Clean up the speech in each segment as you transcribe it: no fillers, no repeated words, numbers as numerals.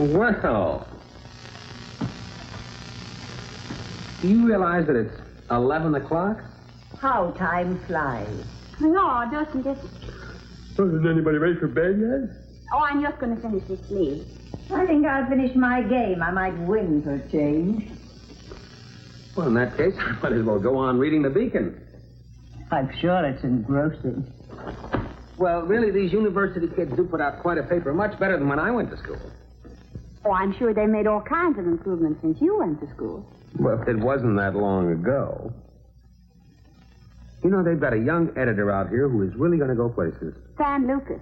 Well, do you realize that it's 11 o'clock? How time flies. No, doesn't it? Oh, isn't anybody ready for bed yet? Oh, I'm just going to finish this sleeve. I think I'll finish my game. I might win for a change. Well, in that case, I might as well go on reading the Beacon. I'm sure it's engrossing. Well, really, these university kids do put out quite a paper, much better than when I went to school. Oh, I'm sure they made all kinds of improvements since you went to school. Well, it wasn't that long ago. You know, they've got a young editor out here who is really going to go places. San Lucas.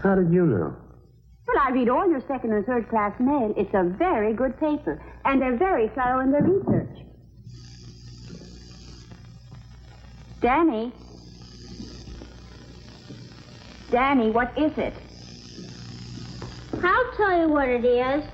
How did you know? Well, I read all your second and third class mail. It's a very good paper, and they're very thorough in their research. Danny? Danny, what is it? I'll tell you what it is.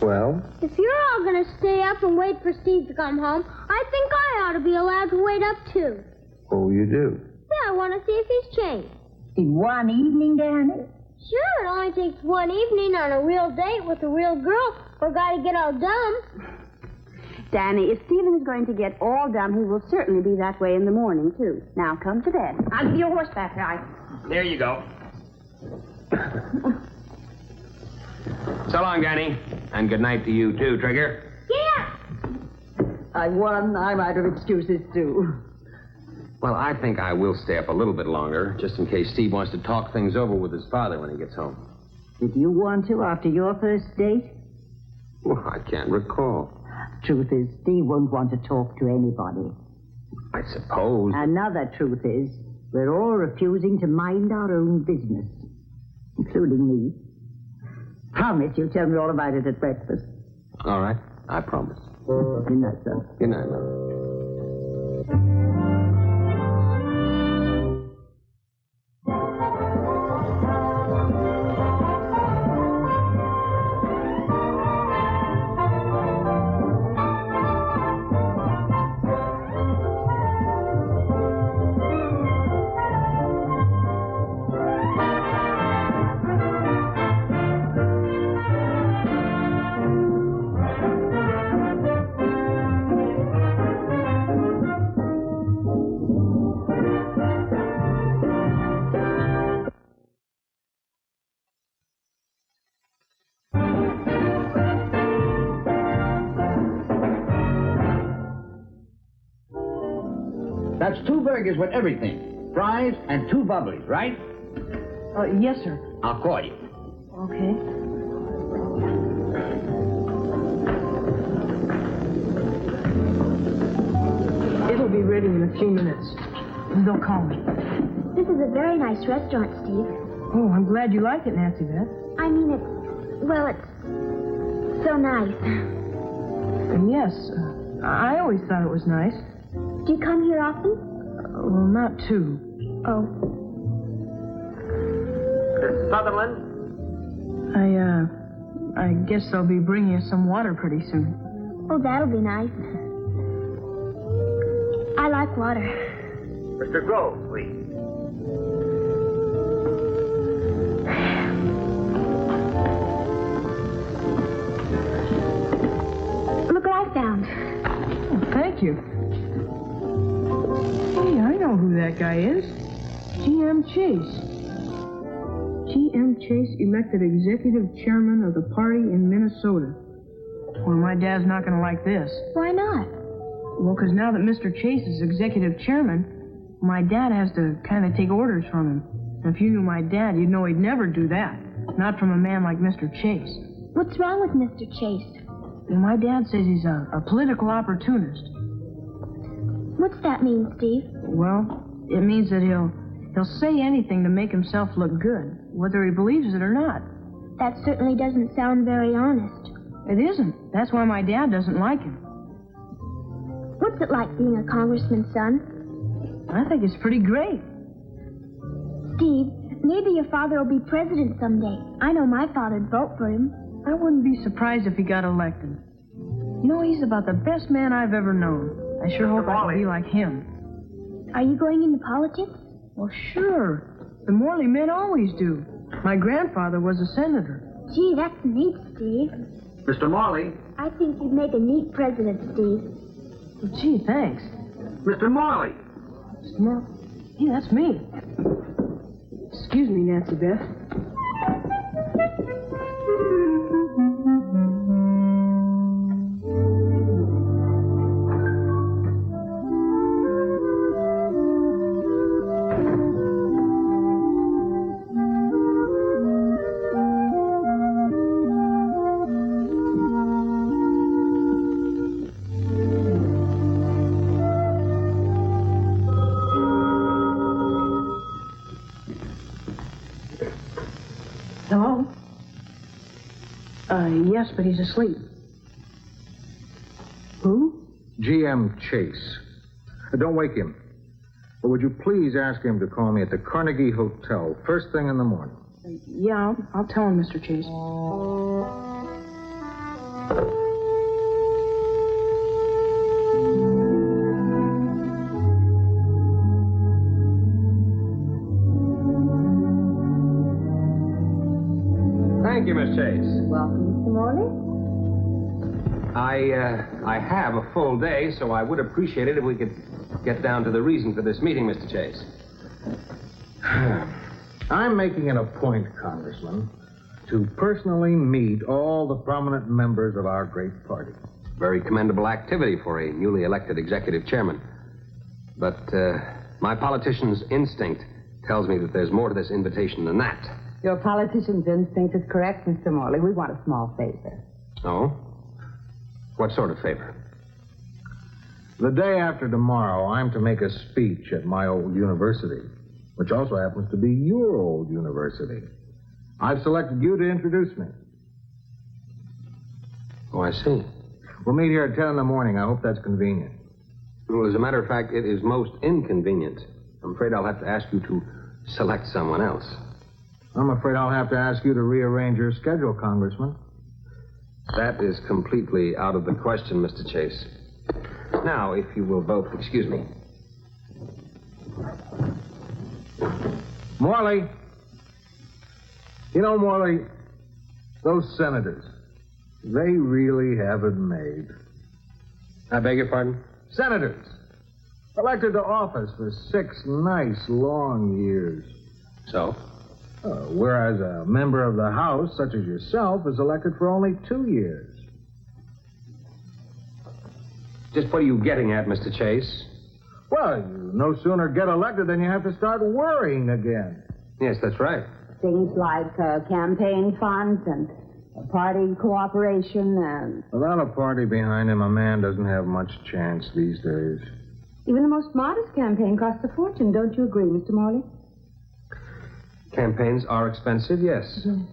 Well? If you're all going to stay up and wait for Steve to come home, I think I ought to be allowed to wait up, too. Oh, you do? Yeah, I want to see if he's changed. In one evening, Danny? Sure, it only takes one evening on a real date with a real girl for a guy to get all dumb. Danny, if Stephen is going to get all dumb, he will certainly be that way in the morning, too. Now, come to bed. I'll give you a horseback ride. There you go. So long, Danny. And good night to you, too, Trigger. Yeah. I won. I'm out of excuses, too. Well, I think I will stay up a little bit longer, just in case Steve wants to talk things over with his father when he gets home. Did you want to after your first date? Well, I can't recall. Truth is, Steve won't want to talk to anybody. I suppose. Another truth is, we're all refusing to mind our own business, including me. Promise you'll tell me all about it at breakfast. All right, I promise. Good night, sir. Good night, love. That's 2 burgers with everything. Fries and 2 bubblies, right? Yes, sir. I'll call you. Okay. It'll be ready in a few minutes. They'll call me. This is a very nice restaurant, Steve. Oh, I'm glad you like it, Nancy Beth. I mean, it's so nice. And yes, I always thought it was nice. Do you come here often? Well, not too. Oh. Sutherland? I guess they'll be bringing us some water pretty soon. Oh, that'll be nice. I like water. Mr. Grove, please. Look what I found. Oh, thank you. Hey, I know who that guy is. G.M. Chase. G.M. Chase elected executive chairman of the party in Minnesota. Well, my dad's not going to like this. Why not? Well, because now that Mr. Chase is executive chairman, my dad has to kind of take orders from him. And if you knew my dad, you'd know he'd never do that. Not from a man like Mr. Chase. What's wrong with Mr. Chase? Well, my dad says he's a political opportunist. What's that mean, Steve? Well, it means that he'll say anything to make himself look good, whether he believes it or not. That certainly doesn't sound very honest. It isn't. That's why my dad doesn't like him. What's it like being a congressman's son? I think it's pretty great. Steve, maybe your father will be president someday. I know my father'd vote for him. I wouldn't be surprised if he got elected. You know, he's about the best man I've ever known. I sure hope I can be like him. Are you going into politics? Well, sure. The Morley men always do. My grandfather was a senator. Gee, that's neat, Steve. Mr. Morley. I think you'd make a neat president, Steve. Well, gee, thanks. Mr. Morley. Well, yeah, that's me. Excuse me, Nancy Beth. Hello? Yes, but he's asleep. Who? G.M. Chase. Don't wake him. But would you please ask him to call me at the Carnegie Hotel first thing in the morning? Yeah, I'll tell him, Mr. Chase. Thank you, Miss Chase. Welcome, Mr. Morley. I have a full day, so I would appreciate it if we could get down to the reason for this meeting, Mr. Chase. I'm making it a point, Congressman, to personally meet all the prominent members of our great party. Very commendable activity for a newly elected executive chairman. But my politician's instinct tells me that there's more to this invitation than that. Your politician's instinct is correct, Mr. Morley. We want a small favor. Oh? What sort of favor? The day after tomorrow, I'm to make a speech at my old university, which also happens to be your old university. I've selected you to introduce me. Oh, I see. We'll meet here at 10 in the morning. I hope that's convenient. Well, as a matter of fact, it is most inconvenient. I'm afraid I'll have to ask you to select someone else. I'm afraid I'll have to ask you to rearrange your schedule, Congressman. That is completely out of the question, Mr. Chase. Now, if you will both excuse me. Morley. You know, Morley, those senators, they really have it made. I beg your pardon? Senators. Elected to office for 6 nice, long years. So? Whereas a member of the House, such as yourself, is elected for only 2 years. Just what are you getting at, Mr. Chase? Well, you no sooner get elected than you have to start worrying again. Yes, that's right. Things like campaign funds and party cooperation and... Without a party behind him, a man doesn't have much chance these days. Even the most modest campaign costs a fortune. Don't you agree, Mr. Morley? Campaigns are expensive, yes. Mm-hmm.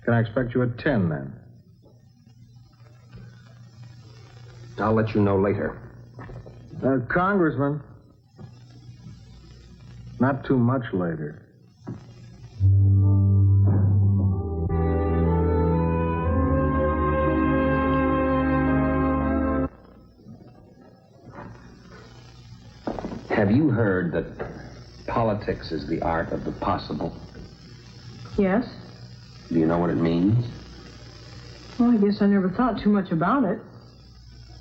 Can I expect you at 10, then? I'll let you know later. Congressman. Not too much later. Have you heard that politics is the art of the possible? Yes? Do you know what it means? Well, I guess I never thought too much about it.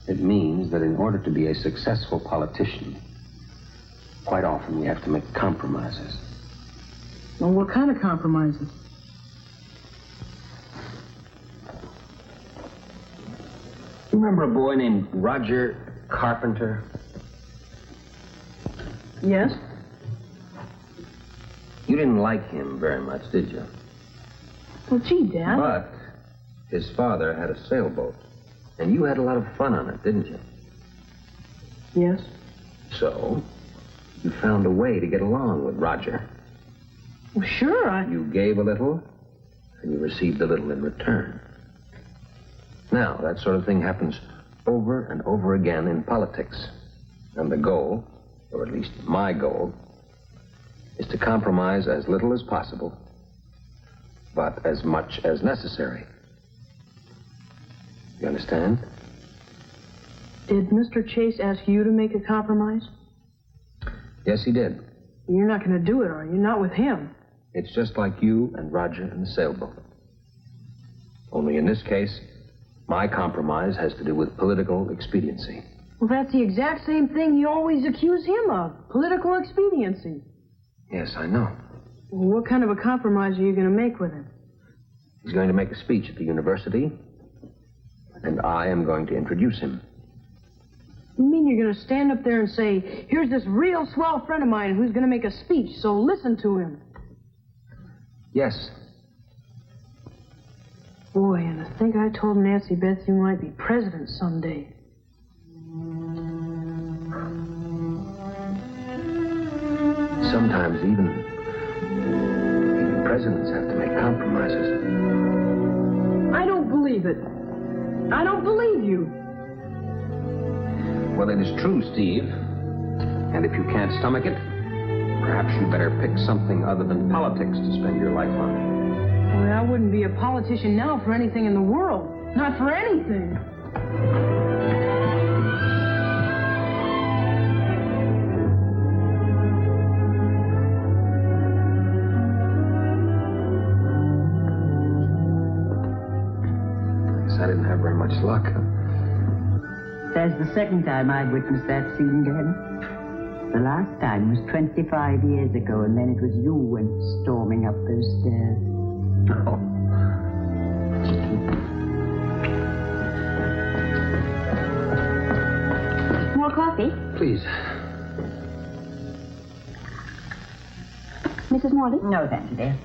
It means that in order to be a successful politician, quite often we have to make compromises. Well, what kind of compromises? You remember a boy named Roger Carpenter? Yes? You didn't like him very much, did you? Well, gee, Dad. But his father had a sailboat, and you had a lot of fun on it, didn't you? Yes. So, you found a way to get along with Roger. Well, sure, You gave a little, and you received a little in return. Now, that sort of thing happens over and over again in politics. And the goal, or at least my goal, is to compromise as little as possible, but as much as necessary. You understand? Did Mr. Chase ask you to make a compromise? Yes, he did. You're not going to do it, are you? Not with him. It's just like you and Roger and the sailboat. Only in this case, my compromise has to do with political expediency. Well, that's the exact same thing you always accuse him of. Political expediency. Yes, I know. Well, what kind of a compromise are you going to make with him? He's going to make a speech at the university, and I am going to introduce him. You mean you're going to stand up there and say, here's this real swell friend of mine who's going to make a speech, so listen to him? Yes. Boy, and I think I told Nancy Beth you might be president someday. Sometimes even presidents have to make compromises. I don't believe it. I don't believe you. Well, it is true, Steve. And if you can't stomach it, perhaps you better pick something other than politics to spend your life on. Boy, I wouldn't be a politician now for anything in the world. Not for anything. I didn't have very much luck. That's the second time I've witnessed that scene, Dad. The last time was 25 years ago, and then it was you went storming up those stairs. Oh. More coffee? Please. Mrs. Morley? No, thank you, dear.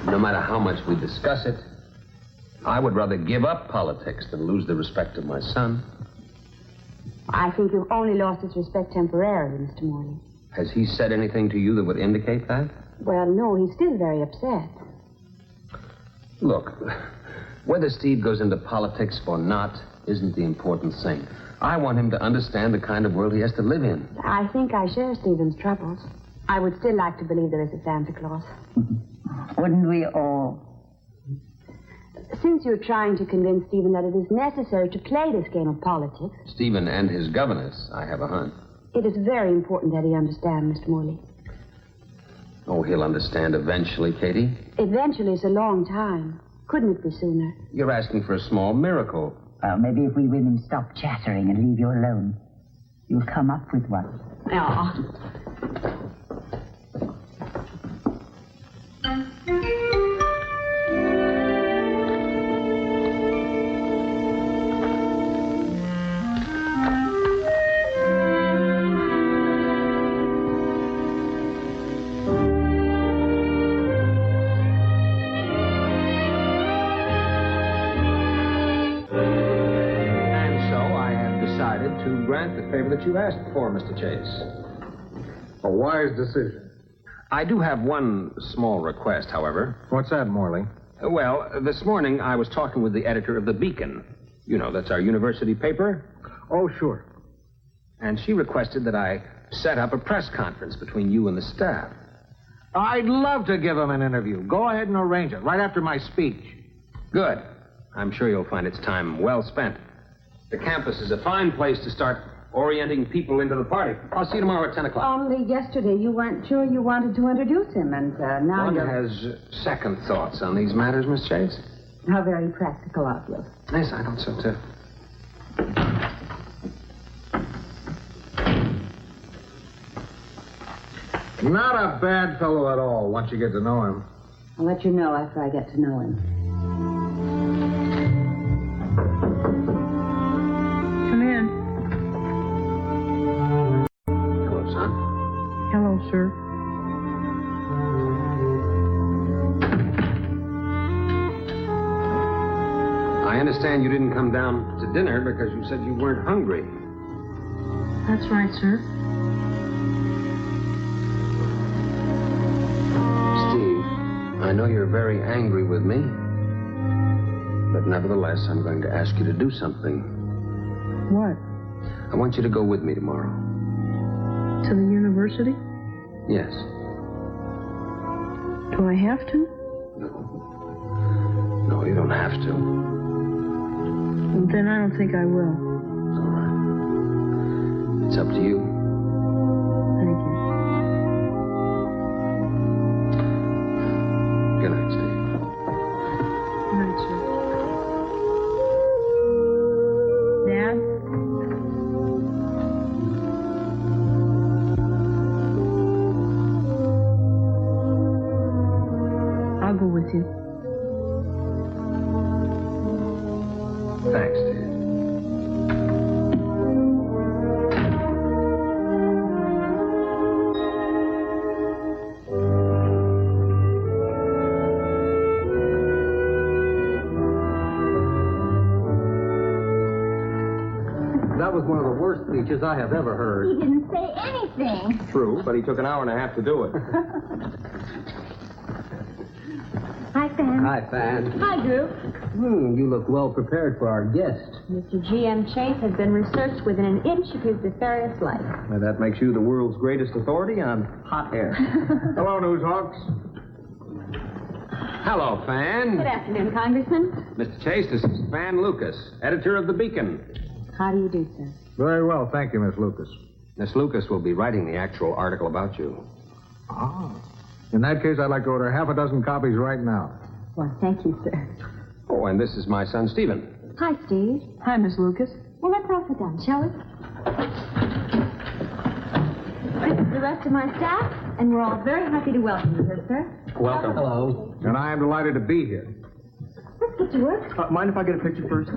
No matter how much we discuss it, I would rather give up politics than lose the respect of my son. I think you've only lost his respect temporarily, Mr. Morley. Has he said anything to you that would indicate that? Well, no, he's still very upset. Look, whether Steve goes into politics or not isn't the important thing. I want him to understand the kind of world he has to live in. I think I share Stephen's troubles. I would still like to believe there is a Santa Claus. Wouldn't we all? Since you're trying to convince Stephen that it is necessary to play this game of politics... Stephen and his governess, I have a hunch. It is very important that he understand, Mr. Morley. Oh, he'll understand eventually, Katy. Eventually is a long time. Couldn't it be sooner? You're asking for a small miracle. Well, maybe if we women stop chattering and leave you alone, you'll come up with one. Oh. To grant the favor that you asked for, Mr. Chase. A wise decision. I do have one small request, however. What's that, Morley? Well, this morning I was talking with the editor of the Beacon. You know, that's our university paper. Oh, sure. And she requested that I set up a press conference between you and the staff. I'd love to give him an interview. Go ahead and arrange it, right after my speech. Good. I'm sure you'll find its time well spent. The campus is a fine place to start orienting people into the party. I'll see you tomorrow at 10 o'clock. Only yesterday you weren't sure you wanted to introduce him, and now One you're... has second thoughts on these matters, Miss Chase. How very practical of you. Yes, I thought so, too. Not a bad fellow at all, once you get to know him. I'll let you know after I get to know him. Come in. Hello, son. Hello, sir. I understand you didn't come down to dinner because you said you weren't hungry. That's right, sir. Steve, I know you're very angry with me, but nevertheless, I'm going to ask you to do something. What? I want you to go with me tomorrow. To the university? Yes. Do I have to? No, you don't have to. Well, then I don't think I will. All right. It's up to you. Thank you. Good night, Steve. Good night, sir. Dad? I'll go with you. Thanks, Steve. That was one of the worst speeches I have ever heard. He didn't say anything. True, but he took an hour and a half to do it. Hi, Fan. Hi, Fan. Hi, Drew. You look well prepared for our guest. Mr. G.M. Chase has been researched within an inch of his nefarious life. Now, that makes you the world's greatest authority on hot air. Hello, Newshawks. Hello, Fan. Good afternoon, Congressman. Mr. Chase, this is Fan Lucas, editor of the Beacon. How do you do, sir? Very well, thank you, Miss Lucas. Miss Lucas will be writing the actual article about you. Ah. In that case, I'd like to order half a dozen copies right now. Well, thank you, sir. Oh, and this is my son, Stephen. Hi, Steve. Hi, Miss Lucas. Well, let's all sit down, shall we? This is the rest of my staff, and we're all very happy to welcome you here, sir. Welcome. Hello. And I am delighted to be here. Let's get to work. Mind if I get a picture first?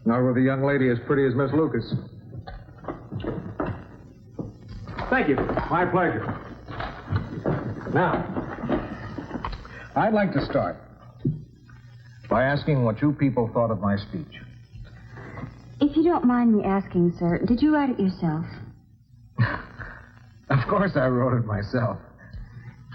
Not with a young lady as pretty as Miss Lucas. Thank you. My pleasure. Now, I'd like to start by asking what you people thought of my speech. If you don't mind me asking, sir, did you write it yourself? Of course I wrote it myself.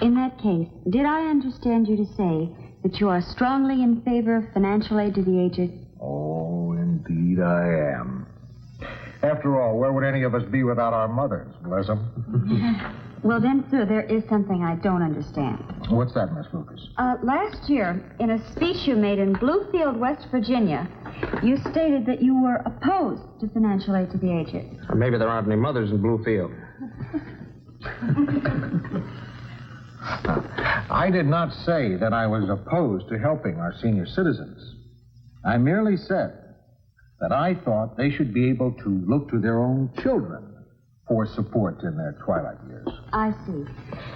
In that case, did I understand you to say that you are strongly in favor of financial aid to the aged? Oh, indeed I am. After all, where would any of us be without our mothers, bless them? Well, then, sir, there is something I don't understand. What's that, Miss Lucas? Last year, in a speech you made in Bluefield, West Virginia, you stated that you were opposed to financial aid to the aged. Or maybe there aren't any mothers in Bluefield. I did not say that I was opposed to helping our senior citizens. I merely said that I thought they should be able to look to their own children for support in their twilight years. I see.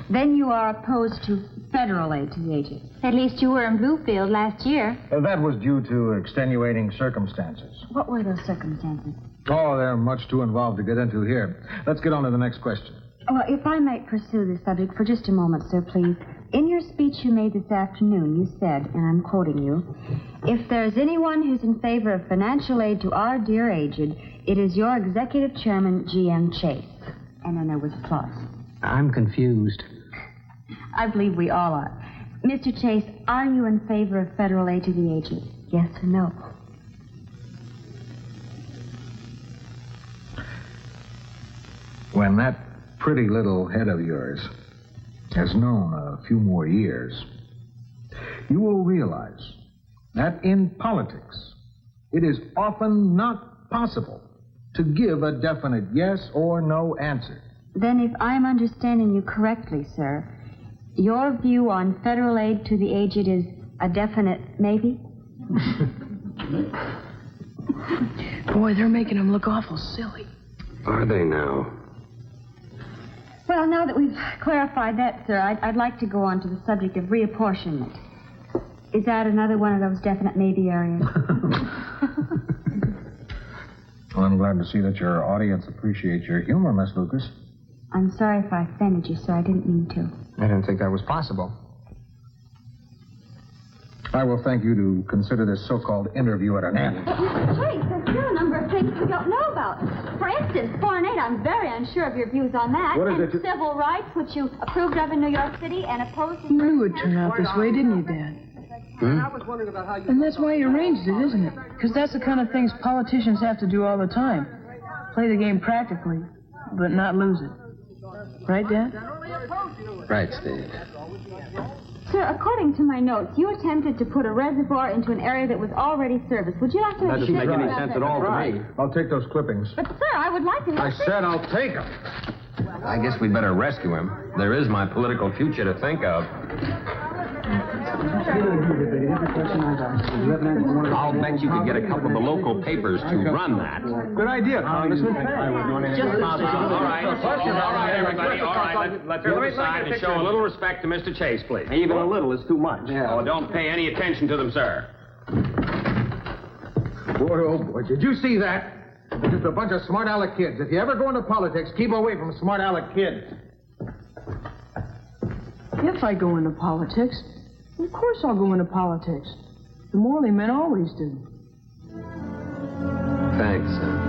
Then you are opposed to federal aid to the aged. At least you were in Bluefield last year. That was due to extenuating circumstances. What were those circumstances? Oh, they're much too involved to get into here. Let's get on to the next question. Well, if I might pursue this subject for just a moment, sir, please. In your speech you made this afternoon, you said, and I'm quoting you, "If there's anyone who's in favor of financial aid to our dear aged, it is your executive chairman, G.M. Chase." And then there was applause. I'm confused. I believe we all are. Mr. Chase, are you in favor of federal aid to the aged? Yes or no? When that pretty little head of yours has known a few more years, you will realize that in politics, it is often not possible to give a definite yes or no answer. Then if I'm understanding you correctly, sir, your view on federal aid to the aged is a definite maybe? Boy, they're making him look awful silly. Are they now? Well, now that we've clarified that, sir, I'd like to go on to the subject of reapportionment. Is that another one of those definite maybe areas? Well, I'm glad to see that your audience appreciates your humor, Miss Lucas. I'm sorry if I offended you, sir. I didn't mean to. I didn't think that was possible. I will thank you to consider this so-called interview at an end. But, Mr. Chase, there's still a number of things we don't know about. For instance, foreign aid. I'm very unsure of your views on that. What is and it? Civil rights, which you approved of in New York City and opposed in... You knew it'd turn out this way, didn't you, Dad? And that's why you arranged it, isn't it? Because that's the kind of things politicians have to do all the time. Play the game practically, but not lose it. Right, Dad? Right, Steve. Sir, according to my notes, you attempted to put a reservoir into an area that was already serviced. Would you like to... That doesn't make any sense at all to me. I'll take those clippings. But, sir, I would like to... I said I'll take them. I guess we better rescue him. There is my political future to think of. I'll bet you could get a couple of the local papers to run that. Good idea, Congressman. All right, everybody. All right, let's move aside and show a little respect to Mr. Chase, please. Even a little is too much. Oh, don't pay any attention to them, sir. Boy, oh boy, did you see that? Just a bunch of smart aleck kids. If you ever go into politics, keep away from smart aleck kids. If I go into politics, of course I'll go into politics. The Morley men always do. Thanks, son.